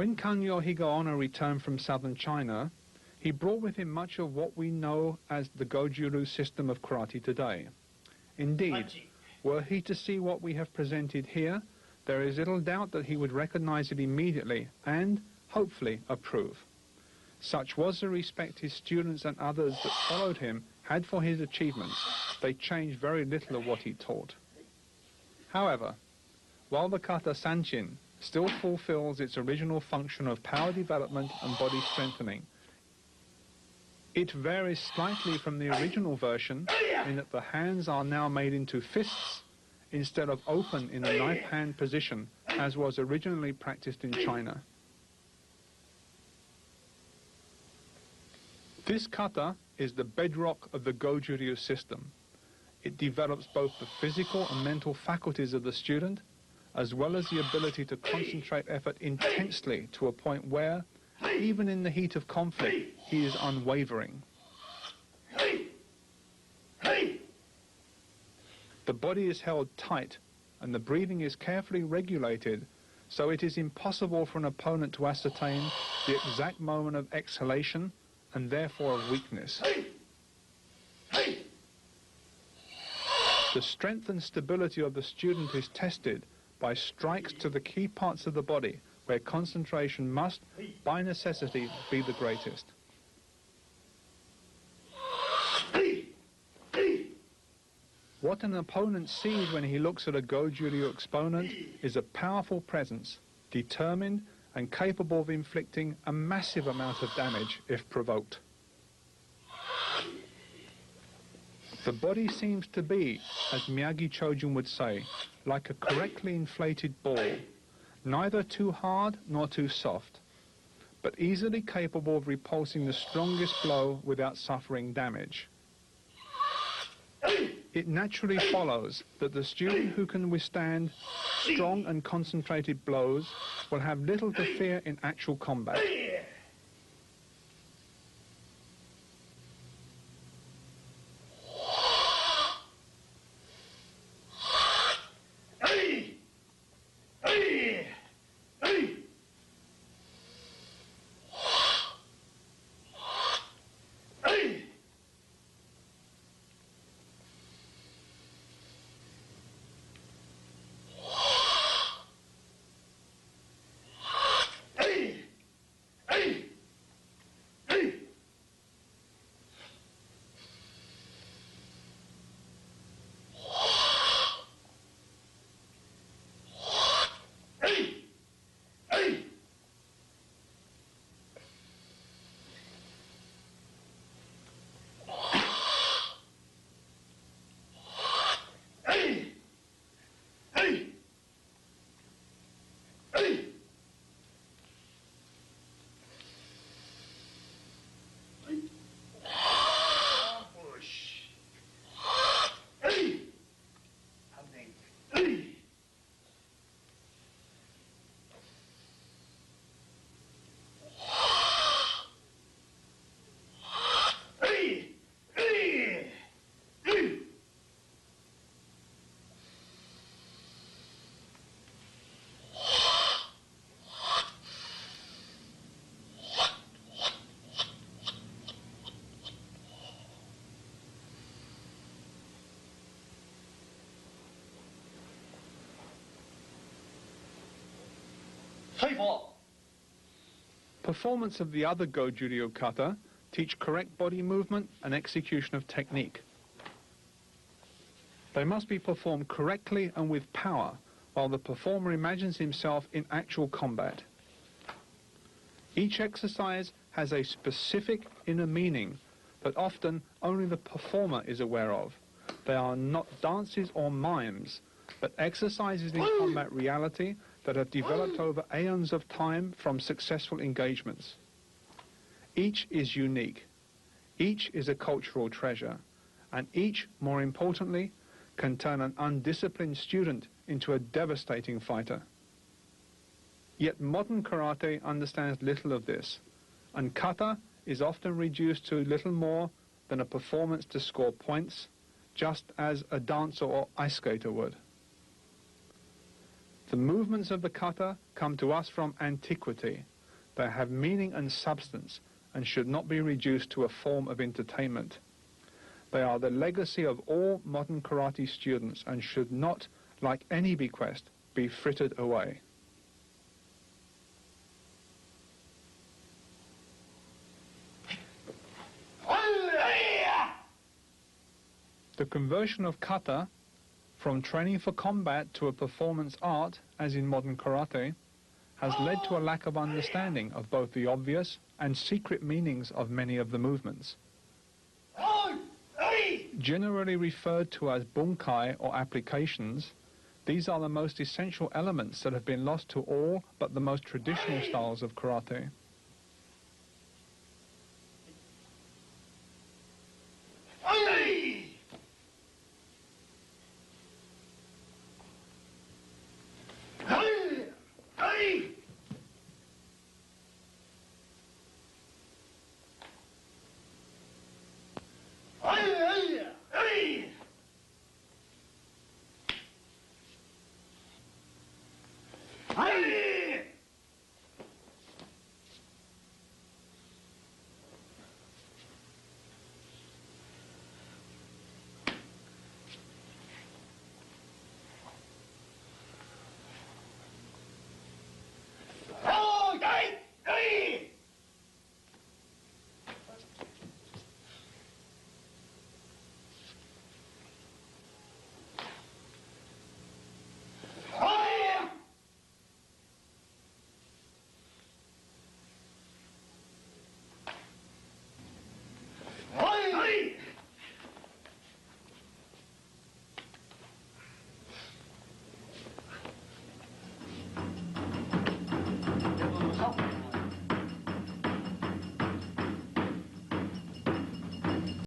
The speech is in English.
When Kanyo Higaonna returned from southern China, he brought with him much of what we know as the Goju-Ryu system of karate today. Indeed, were he to see what we have presented here, there is little doubt that he would recognize it immediately and, hopefully, approve. Such was the respect his students and others that followed him had for his achievements. They changed very little of what he taught. However, while the Kata Sanchin still fulfills its original function of power development and body strengthening, it varies slightly from the original version in that the hands are now made into fists instead of open in the knife hand position as was originally practiced in China. This kata is the bedrock of the Goju-Ryu system. It develops both the physical and mental faculties of the student, as well as the ability to concentrate effort intensely to a point where, even in the heat of conflict, he is unwavering. The body is held tight and the breathing is carefully regulated, so it is impossible for an opponent to ascertain the exact moment of exhalation and therefore of weakness. The strength and stability of the student is tested by strikes to the key parts of the body where concentration must, by necessity, be the greatest. What an opponent sees when he looks at a Goju-Ryu exponent is a powerful presence, determined and capable of inflicting a massive amount of damage if provoked. The body seems to be, as Miyagi Chojun would say, like a correctly inflated ball, neither too hard nor too soft, but easily capable of repulsing the strongest blow without suffering damage. It naturally follows that the student who can withstand strong and concentrated blows will have little to fear in actual combat. Saifa! Performance of the other Goju-Ryu kata teach correct body movement and execution of technique. They must be performed correctly and with power, while the performer imagines himself in actual combat. Each exercise has a specific inner meaning that often only the performer is aware of. They are not dances or mimes, but exercises in combat reality that have developed over aeons of time from successful engagements. Each is unique. Each is a cultural treasure. And each, more importantly, can turn an undisciplined student into a devastating fighter. Yet modern karate understands little of this, and kata is often reduced to little more than a performance to score points, just as a dancer or ice skater would. The movements of the kata come to us from antiquity. They have meaning and substance and should not be reduced to a form of entertainment. They are the legacy of all modern karate students and should not, like any bequest, be frittered away. The conversion of kata from training for combat to a performance art, as in modern karate, has led to a lack of understanding of both the obvious and secret meanings of many of the movements. Generally referred to as bunkai or applications, these are the most essential elements that have been lost to all but the most traditional styles of karate.